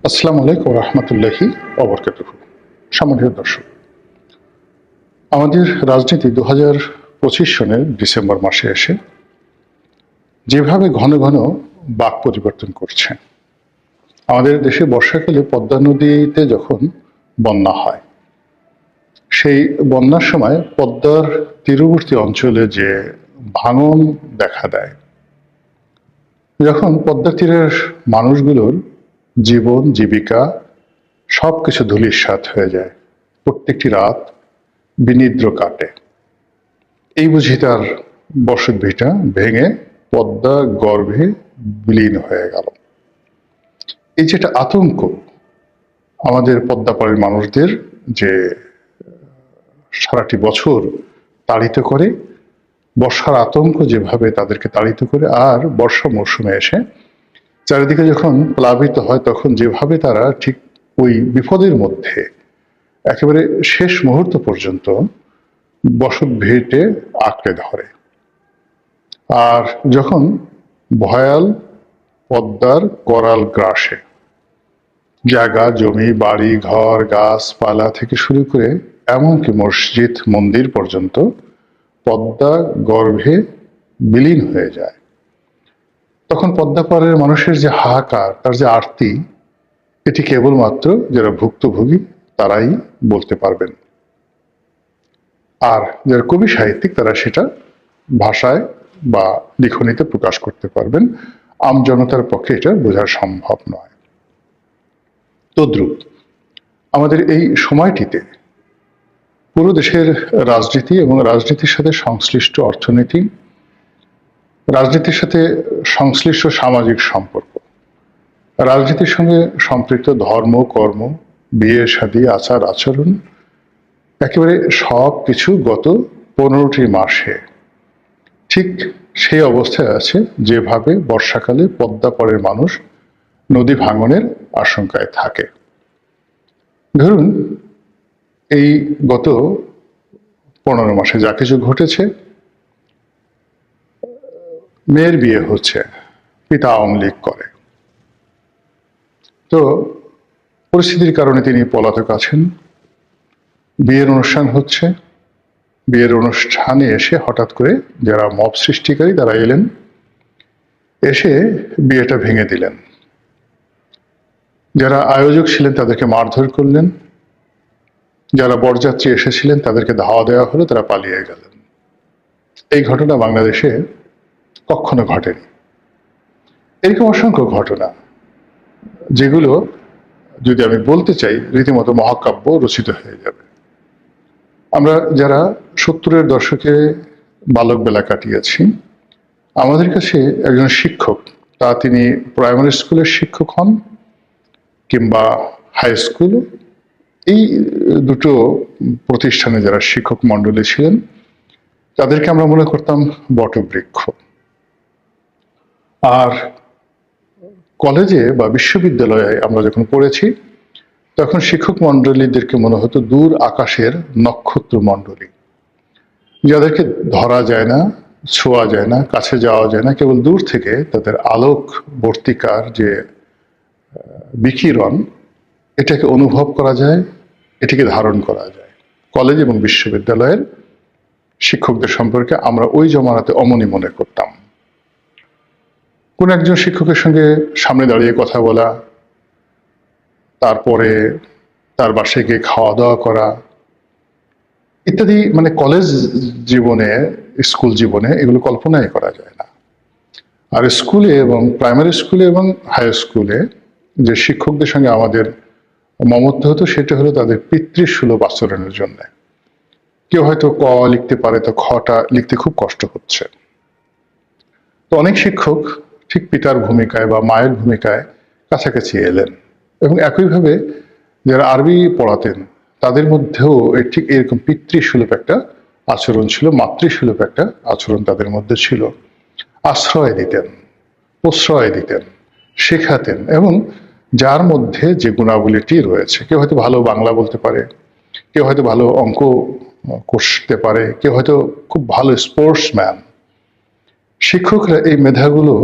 আসসালামু আলাইকুম রহমতুল্লাহি অবরকাতুহু। সম্মানিত দর্শক, আমাদের রাজনীতি 2025 সনের ডিসেম্বর মাসে এসে যেভাবে ঘন ঘন বাক পরিবর্তন করছে, আমাদের দেশে বর্ষাকালে পদ্মা নদীতে যখন বন্যা হয়, সেই বন্যার সময় পদ্মার তীরবর্তী অঞ্চলে যে ভাঙন দেখা দেয়, যখন পদ্মা তীরের মানুষগুলোর জীবন জীবিকা সবকিছু ধূলিসাৎ হয়ে যায়, প্রত্যেকটি রাত বিনিদ্র কাটে, এই বুঝি তার বসত ভিটা ভেঙে পদ্মা গর্ভে বিলীন হয়ে গেল। এই যেটা আতঙ্ক আমাদের পদ্মাপাড়ের মানুষদের, যে সারাটি বছর তাড়িত করে, বর্ষার আতঙ্ক যেভাবে তাদেরকে তাড়িত করে, আর বর্ষা মৌসুমে এসে চারিদিকে যখন প্লাবিত হয়, তখন যেভাবে তারা ঠিক ওই বিপদের মধ্যে একেবারে শেষ মুহূর্ত পর্যন্ত বসত ভিটে আঁকড়ে ধরে। আর যখন ভয়াল পদ্মার করাল গ্রাসে জায়গা জমি বাড়ি ঘর গাছপালা থেকে শুরু করে এমনকি মসজিদ মন্দির পর্যন্ত পদ্মা গর্ভে বিলীন হয়ে যায়, তখন পদ্মাপাড়ের মানুষের যে হাহাকার, তার যে আরতি, এটি কেবলমাত্র যারা ভুক্তভোগী তারাই বলতে পারবেন। আর যারা কবি সাহিত্যিক, তারা সেটা ভাষায় বা লিখনীতে প্রকাশ করতে পারবেন। আমজনতার পক্ষে এটা বোঝা সম্ভব নয়। তদ্রূপ আমাদের এই সময়টিতে পুরো দেশের রাজনীতি এবং রাজনীতির সাথে সংশ্লিষ্ট অর্থনীতি, রাজনীতির সাথে সংশ্লিষ্ট সামাজিক সম্পর্ক, রাজনীতির সঙ্গে সম্পৃক্ত ধর্ম কর্ম, বিয়ে শাদী, আচার আচরণ, একেবারে সব কিছু গত 15টি মাসে ঠিক সেই অবস্থায় আছে যেভাবে বর্ষাকালে পদ্মাপাড়ের মানুষ নদী ভাঙনের আশঙ্কায় থাকে। ধরুন, এই গত 15 মাসে যা কিছু ঘটেছে, মেয়ের বিয়ে হচ্ছে, পিতা আওয়ামী লীগ করে, তো পরিস্থিতির কারণে তিনি পলাতক আছেন। বিয়ের অনুষ্ঠান হচ্ছে, বিয়ের অনুষ্ঠানে এসে হঠাৎ করে যারা মব সৃষ্টিকারী তারা এলেন, এসে বিয়েটা ভেঙে দিলেন। যারা আয়োজক ছিলেন তাদেরকে মারধর করলেন, যারা বরযাত্রী এসেছিলেন তাদেরকে ধাওয়া দেওয়া হলো, তারা পালিয়ে গেলেন। এই ঘটনা বাংলাদেশে কখনো ঘটেনি। এরকম অসংখ্য ঘটনা, যেগুলো যদি আমি বলতে চাই রীতিমতো মহাকাব্য রচিত হয়ে যাবে। আমরা যারা 70-এর দশকে বালক বেলা কাটিয়েছি, আমাদের কাছে একজন শিক্ষক, তা তিনি প্রাইমারি স্কুলের শিক্ষক হন কিংবা হাই স্কুল, এই দুটো প্রতিষ্ঠানে যারা শিক্ষক মণ্ডলী ছিলেন, তাদেরকে আমরা মনে করতাম বটবৃক্ষ। আর কলেজে বা বিশ্ববিদ্যালয়ে আমরা যখন পড়েছি, তখন শিক্ষক মণ্ডলীদেরকে মনে হতো দূর আকাশের নক্ষত্র মণ্ডলী, যাদেরকে ধরা যায় না, ছোঁয়া যায় না, কাছে যাওয়া যায় না, কেবল দূর থেকে তাদের আলোক বর্তিকার যে বিকিরণ, এটাকে অনুভব করা যায়, এটিকে ধারণ করা যায়। কলেজ এবং বিশ্ববিদ্যালয়ের শিক্ষকদের সম্পর্কে আমরা ওই জমানাতে অমনি মনে করতাম। কোন একজন শিক্ষকের সঙ্গে সামনে দাঁড়িয়ে কথা বলা, তারপরে তার বাসায় গিয়ে খাওয়া দাওয়া করা ইত্যাদি, মানে কলেজ জীবনে, স্কুল জীবনে এগুলো কল্পনাই করা যায় না। আর স্কুলে এবং প্রাইমারি স্কুলে এবং হাই স্কুলে যে শিক্ষকদের সঙ্গে আমাদের মমত্ব হতো, সেটা হলো তাদের পিতৃসুলভ আচরণের জন্য। কেউ হয়তো ক লিখতে পারে, তো খটা লিখতে খুব কষ্ট হচ্ছে, তো অনেক শিক্ষক ঠিক পিতার ভূমিকায় বা মায়ের ভূমিকায় কাছাকাছি এলেন। এবং একইভাবে যারা আরবি পড়াতেন, তাদের মধ্যেও ঠিক এরকম পিতৃসুলভ একটা আচরণ ছিল, মাতৃসুলভ একটা আচরণ তাদের মধ্যে ছিল। আশ্রয় দিতেন, প্রশ্রয় দিতেন, শেখাতেন, এবং যার মধ্যে যে গুণাবলীটি রয়েছে, কেউ হয়তো ভালো বাংলা বলতে পারে, কেউ হয়তো ভালো অঙ্ক করতে পারে, কেউ হয়তো খুব ভালো স্পোর্টসম্যান, শিক্ষকরা এই মেধাগুলো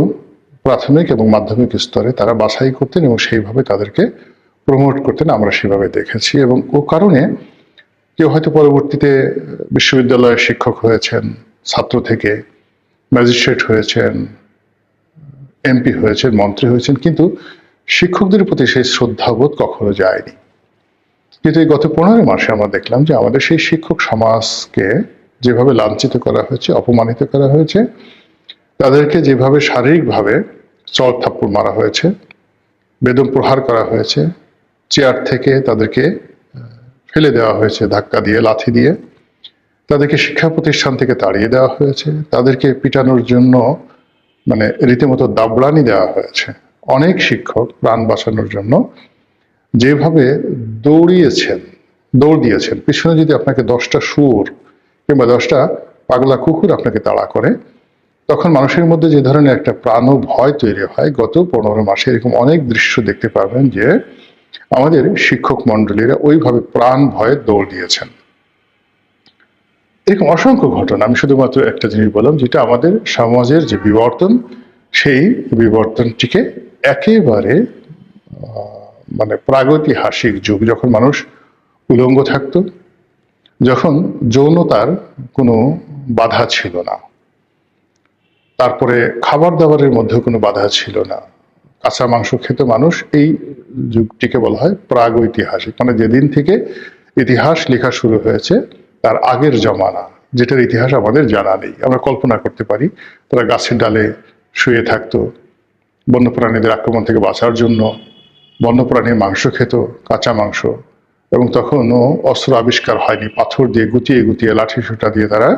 প্রাথমিক এবং মাধ্যমিক স্তরে তারা বাছাই করতেন এবং সেইভাবে তাদেরকে প্রমোট করতেন, আমরা সেভাবে দেখেছি। এবং ও কারণে কেউ হয়তো পরবর্তীতে বিশ্ববিদ্যালয়ের শিক্ষক হয়েছেন, ছাত্র থেকে ম্যাজিস্ট্রেট হয়েছেন, এমপি হয়েছেন, মন্ত্রী হয়েছেন, কিন্তু শিক্ষকদের প্রতি সেই শ্রদ্ধাবোধ কখনো যায়নি। কিন্তু এই গত 15 মাসে আমরা দেখলাম যে আমাদের সেই শিক্ষক সমাজকে যেভাবে লাঞ্ছিত করা হয়েছে, অপমানিত করা হয়েছে, তাদেরকে যেভাবে শারীরিকভাবে চড় থাপ্পড় মারা হয়েছে, বেদম প্রহার করা হয়েছে, চেয়ার থেকে তাদেরকে ফেলে দেওয়া হয়েছে ধাক্কা দিয়ে, লাথি দিয়ে, তাদেরকে শিক্ষা প্রতিষ্ঠান থেকে তাড়িয়ে দেওয়া হয়েছে, তাদেরকে পিটানোর জন্য মানে রীতিমতো দাবড়ানি দেওয়া হয়েছে। অনেক শিক্ষক প্রাণ বাঁচানোর জন্য যেভাবে দৌড় দিয়েছেন, পিছনে যদি আপনাকে 10টা শুয়োর কিংবা 10টা পাগলা কুকুর আপনাকে তাড়া করে, তখন মানুষের মধ্যে যে ধরনের একটা প্রাণ ও ভয় তৈরি হয়, গত 15 মাসে এরকম অনেক দৃশ্য দেখতে পাবেন যে আমাদের শিক্ষক মন্ডলীরা ওইভাবে প্রাণ ভয়ে দৌড় দিয়েছেন। এরকম অসংখ্য ঘটনা, আমি শুধুমাত্র একটা জিনিস বললাম, যেটা আমাদের সমাজের যে বিবর্তন, সেই বিবর্তনটিকে একেবারে মানে প্রাগৈতিহাসিক যুগ, যখন মানুষ উলঙ্গ থাকতো, যখন যৌনতার কোনো বাধা ছিল না, তারপরে খাবার দাবারের মধ্যেও কোনো বাধা ছিল না, কাঁচা মাংস খেত মানুষ, এই যুগটিকে বলা হয় প্রাগৈতিহাসিক। মানে যেদিন থেকে ইতিহাস লেখা শুরু হয়েছে তার আগের জমানা, যেটার ইতিহাস আমাদের জানা নেই। আমরা কল্পনা করতে পারি তারা গাছের ডালে শুয়ে থাকতো বন্যপ্রাণীদের আক্রমণ থেকে বাঁচার জন্য, বন্যপ্রাণীর মাংস খেত, কাঁচা মাংস, এবং তখনও অস্ত্র আবিষ্কার হয়নি, পাথর দিয়ে গুটিয়ে গুটিয়ে, লাঠি সোঁটা দিয়ে তারা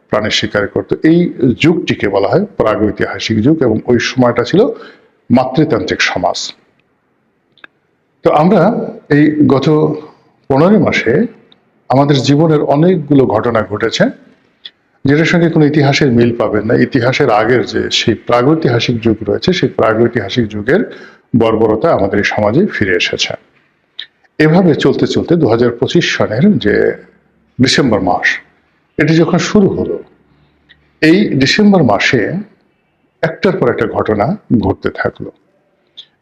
প্রাণের শিকার করতো। এই যুগটিকে বলা হয় প্রাগৈতিহাসিক যুগ, এবং ওই সময়টা ছিল মাতৃতান্ত্রিক সমাজ। তো আমরা এই গত 15 মাসে আমাদের জীবনের অনেকগুলো ঘটনা ঘটেছে যেটার সঙ্গে কোনো ইতিহাসের মিল পাবেন না। ইতিহাসের আগের যে সেই প্রাগৈতিহাসিক যুগ রয়েছে, সেই প্রাগৈতিহাসিক যুগের বর্বরতা আমাদের এই সমাজে ফিরে এসেছে। এভাবে চলতে চলতে 2025 সনের যে ডিসেম্বর মাস, এটি যখন শুরু হলো, এই ডিসেম্বর মাসে একটার পর একটা ঘটনা ঘটতে থাকলো,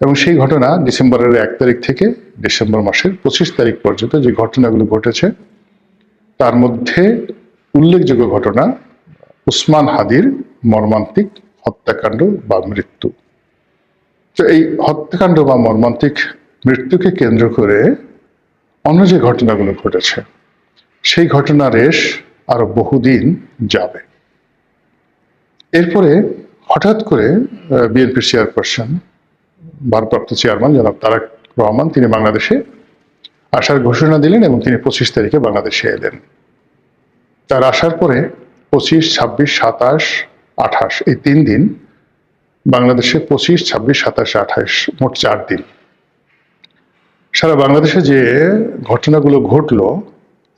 এবং সেই ঘটনা ডিসেম্বরের 1 তারিখ থেকে ডিসেম্বর মাসের 25 তারিখ পর্যন্ত যে ঘটনাগুলো ঘটেছে, তার মধ্যে উল্লেখযোগ্য ঘটনা উসমান হাদির মর্মান্তিক হত্যাকাণ্ড বা মৃত্যু। তো এই হত্যাকাণ্ড বা মর্মান্তিক মৃত্যুকে কেন্দ্র করে অন্য যে ঘটনাগুলো ঘটেছে, সেই ঘটনা রেশ আরো বহুদিন যাবে। এরপরে হঠাৎ করে বিএনপির চেয়ারপারসন, ভারপ্রাপ্ত চেয়ারম্যান জনাব তারেক রহমান, তিনি বাংলাদেশে আসার ঘোষণা দিলেন এবং তিনি 25 তারিখে বাংলাদেশে এলেন। তার আসার পরে 25, 26, 27, 28 এই 3 দিন বাংলাদেশে, 25, 26, 27, 28 মোট 4 দিন সারা বাংলাদেশে যে ঘটনাগুলো ঘটলো,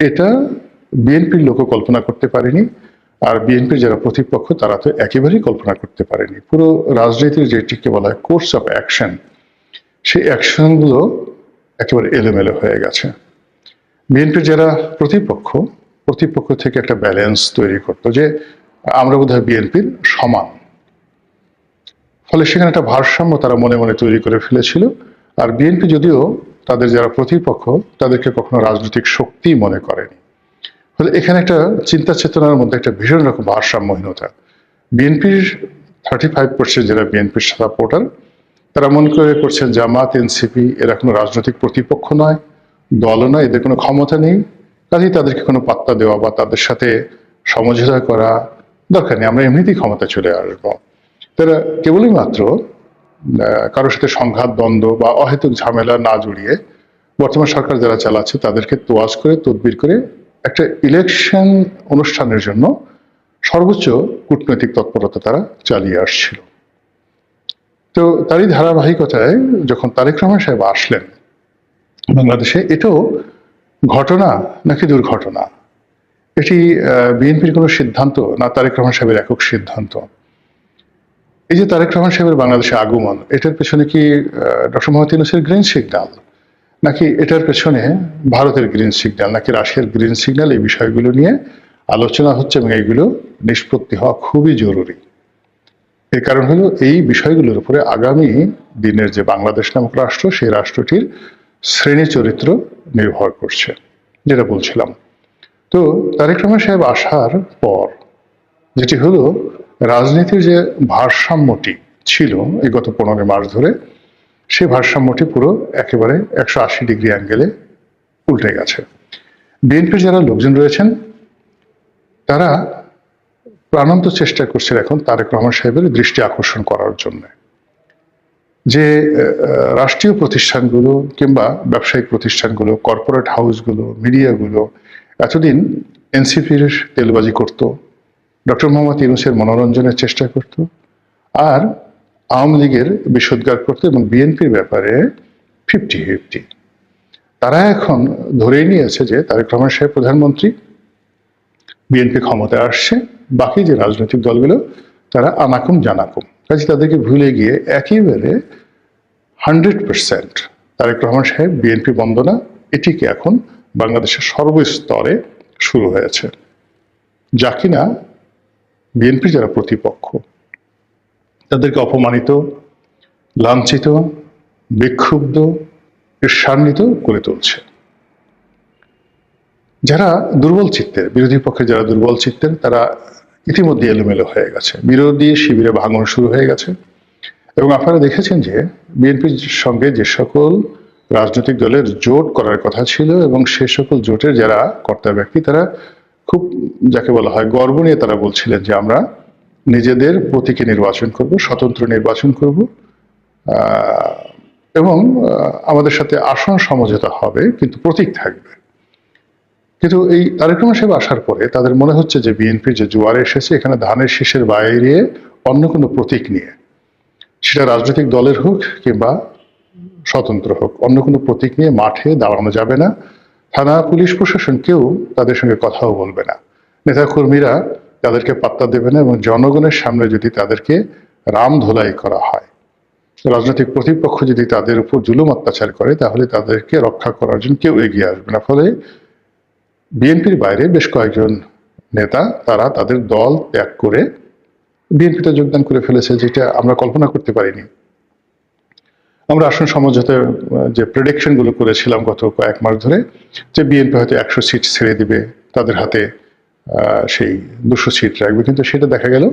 এটা বিএনপির লোকও কল্পনা করতে পারেনি, আর বিএনপির যারা প্রতিপক্ষ তারা তো একেবারেই কল্পনা করতে পারেনি। পুরো রাজনীতির যেটিকে বলা হয় কোর্স অফ অ্যাকশন, সেই অ্যাকশনগুলো একেবারে এলোমেলো হয়ে গেছে। বিএনপির যারা প্রতিপক্ষ থেকে একটা ব্যালেন্স তৈরি করতো যে আমরা বোধহয় বিএনপির সমান, ফলে সেখানে একটা ভারসাম্য তারা মনে মনে তৈরি করে ফেলেছিল। আর বিএনপি যদিও তাদের যারা প্রতিপক্ষ তাদেরকে কখনো রাজনৈতিক শক্তি মনে করেনি, ফলে এখানে একটা চিন্তা চেতনার মধ্যে একটা ভীষণ রকম ভারসাম্যহীনতা। বিএনপির 35% যারা বিএনপির সাপোর্টার, তারা মনে করছেন জামাত, এনসিপি এরা কোনো রাজনৈতিক প্রতিপক্ষ নয়, দলও নয়, এদের কোনো ক্ষমতা নেই, কাজেই তাদেরকে কোনো পাত্তা দেওয়া বা তাদের সাথে সমঝোতা করা দরকার নেই, আমরা এমনিতেই ক্ষমতা চলে আসবো। তারা কেবলই মাত্র কারোর সাথে সংঘাত, দ্বন্দ্ব বা অহেতুক ঝামেলা না জড়িয়ে বর্তমান সরকার যারা চালাচ্ছে তাদেরকে তোয়াজ করে, তদবির করে একটা ইলেকশন অনুষ্ঠানের জন্য সর্বোচ্চ কূটনৈতিক তৎপরতা তারা চালিয়ে আসছিল। তো তারই ধারাবাহিকতায় যখন তারেক রহমান সাহেব আসলেন বাংলাদেশে, এটাও ঘটনা নাকি দুর্ঘটনা, এটি বিএনপির কোনো সিদ্ধান্ত না তারেক রহমান সাহেবের একক সিদ্ধান্ত? এই যে তারেক রহমান সাহেবের বাংলাদেশে আগমন, এটার পেছনে কি ডক্টর মোহাম্মদ ইউনূসের গ্রিন সিগন্যাল, নাকি এটার পেছনে ভারতের গ্রিন সিগন্যাল, নাকি রাশিয়ার গ্রিন সিগন্যাল? এই বিষয়গুলো নিয়ে আলোচনা হচ্ছে এবং এইগুলো নিষ্পত্তি হওয়া খুবই জরুরি। এর কারণ হলো এই বিষয়গুলোর উপরে আগামী দিনের যে বাংলাদেশ নামক রাষ্ট্র, সেই রাষ্ট্রটির শ্রেণী চরিত্র নির্ভর করছে, যেটা বলছিলাম। তো তারেক রহমান সাহেব আসার পর যেটি হলো, রাজনীতির যে ভারসাম্যটি ছিল এই গত 15 মাস ধরে, সেই ভারসাম্যটি পুরো একেবারে 180 ডিগ্রি অ্যাঙ্গেলে উল্টে গেছে। বিএনপির যারা লোকজন রয়েছেন তারা প্রাণান্ত চেষ্টা করছেন এখন তারেক রহমান সাহেবের দৃষ্টি আকর্ষণ করার জন্য, যে রাষ্ট্রীয় প্রতিষ্ঠানগুলো কিংবা ব্যবসায়িক প্রতিষ্ঠানগুলো, কর্পোরেট হাউসগুলো, মিডিয়াগুলো এতদিন এনসিপির তেলবাজি করত, ডক্টর মোহাম্মদ ইউনূসের মনোরঞ্জনের চেষ্টা করত, আর আওয়ামী লীগের বিষোদ্গার করত এবং বিএনপির ব্যাপারে 50-50। তারা এখন ধরেই নিয়েছে যে তারেক রহমান সাহেব প্রধানমন্ত্রী, বিএনপি ক্ষমতায় আসছে, বাকি যে রাজনৈতিক দলগুলো তারা আনাকুম জানাকুম, কাজে তাদেরকে ভুলে গিয়ে একেবারে 100% তারেক রহমান সাহেব বিএনপি বন্দনা, এটিকে এখন বাংলাদেশের সর্বস্তরে শুরু হয়েছে, যা কিনা বিএনপি যারা প্রতিপক্ষ তাদেরকে অপমানিত, লাঞ্ছিত, বিক্ষুব্ধ, ঈর্ষান্বিত করে তুলছে। যারা দুর্বল চিত্তের, বিরোধী পক্ষে যারা দুর্বল চিত্তের, তারা ইতিমধ্যে এলোমেলো হয়ে গেছে, বিরোধী শিবিরে ভাঙন শুরু হয়ে গেছে। এবং আপনারা দেখেছেন যে বিএনপির সঙ্গে যে সকল রাজনৈতিক দলের জোট করার কথা ছিল এবং সে সকল জোটের যারা কর্তা ব্যক্তি, তারা খুব যাকে বলা হয় গর্ব নিয়ে তারা বলছিলেন যে আমরা নিজেদের প্রতীকে নির্বাচন করব, স্বতন্ত্র নির্বাচন করব, এবং আমাদের সাথে আসন সমঝোতা হবে কিন্তু প্রতীক থাকবে। কিন্তু এই তারেক রহমান সাহেব আসার পরে তাদের মনে হচ্ছে যে বিএনপির যে জোয়ার এসেছে, এখানে ধানের শীষের বাইরে অন্য কোনো প্রতীক নিয়ে, সেটা রাজনৈতিক দলের হোক কিংবা স্বতন্ত্র হোক, অন্য কোনো প্রতীক নিয়ে মাঠে দাঁড়ানো যাবে না। থানা, পুলিশ প্রশাসন কেউ তাদের সঙ্গে কথাও বলবে না, নেতাকর্মীরা তাদেরকে পাত্তা দেবে না, এবং জনগণের সামনে যদি তাদেরকে রাম ধোলাই করা হয়, রাজনৈতিক প্রতিপক্ষ যদি তাদের উপর জুলুম অত্যাচার করে, তাহলে তাদেরকে রক্ষা করার জন্য কেউ এগিয়ে আসবে না। ফলে বিএনপির বাইরে বেশ কয়েকজন নেতা তারা তাদের দল ত্যাগ করে বিএনপিতে যোগদান করে ফেলেছে, যেটা আমরা কল্পনা করতে পারিনি। আমরা আসন সমঝোতার যে প্রেডিকশন গুলো করেছিলাম গত কয়েক মাস ধরে, যে বিএনপি হয়তো 100 সিট ছেড়ে দিবে, তাদের হাতে সেই 200 সিট রাখবে, কিন্তু সেটা দেখা গেল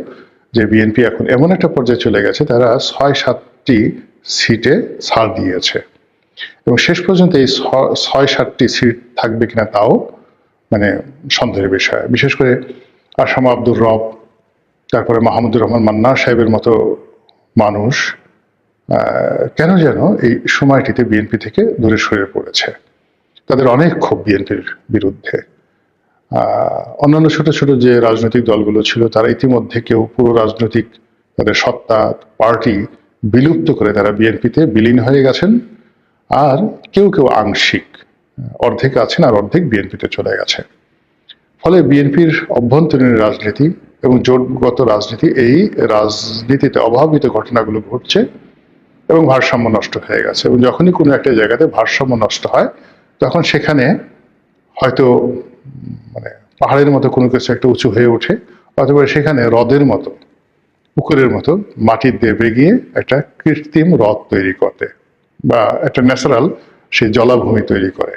যে বিএনপি এখন এমন একটা পর্যায়ে চলে গেছে, তারা 6-7টি সিটে ছাড় দিয়েছে, এবং শেষ পর্যন্ত এই 6-7টি সিট থাকবে কিনা তাও মানে সন্দেহের বিষয়। বিশেষ করে আসামা আব্দুর রব, তারপরে মাহমুদুর রহমান মান্না সাহেবের মতো মানুষ কেন যেন এই সময়টিতে বিএনপি থেকে দূরে সরে পড়েছে। তাদের অনেক ক্ষোভ বিএনপির বিরুদ্ধে। অন্যান্য ছোট ছোট যে রাজনৈতিক দলগুলো ছিল, তারা ইতিমধ্যে কেউ পুরো রাজনৈতিক তাদের সত্তা, পার্টি বিলুপ্ত করে তারা বিএনপিতে বিলীন হয়ে গেছেন, আর কেউ কেউ আংশিক, অর্ধেক আছেন আর অর্ধেক বিএনপিতে চলে গেছে। ফলে বিএনপির অভ্যন্তরীণ রাজনীতি এবং জোটগত রাজনীতি, এই রাজনীতিতে অভাবিত ঘটনাগুলো ঘটছে এবং ভারসাম্য নষ্ট হয়ে গেছে। এবং যখনই কোনো একটা জায়গাতে ভারসাম্য নষ্ট হয়, তখন সেখানে হয়তো মানে পাহাড়ের মতো কোনো কিছু একটা উঁচু হয়ে ওঠে, অথবা সেখানে হ্রদের মতো, পুকুরের মতো মাটির দেবে গিয়ে একটা কৃত্রিম হ্রদ তৈরি করে বা একটা ন্যাচারাল সেই জলাভূমি তৈরি করে।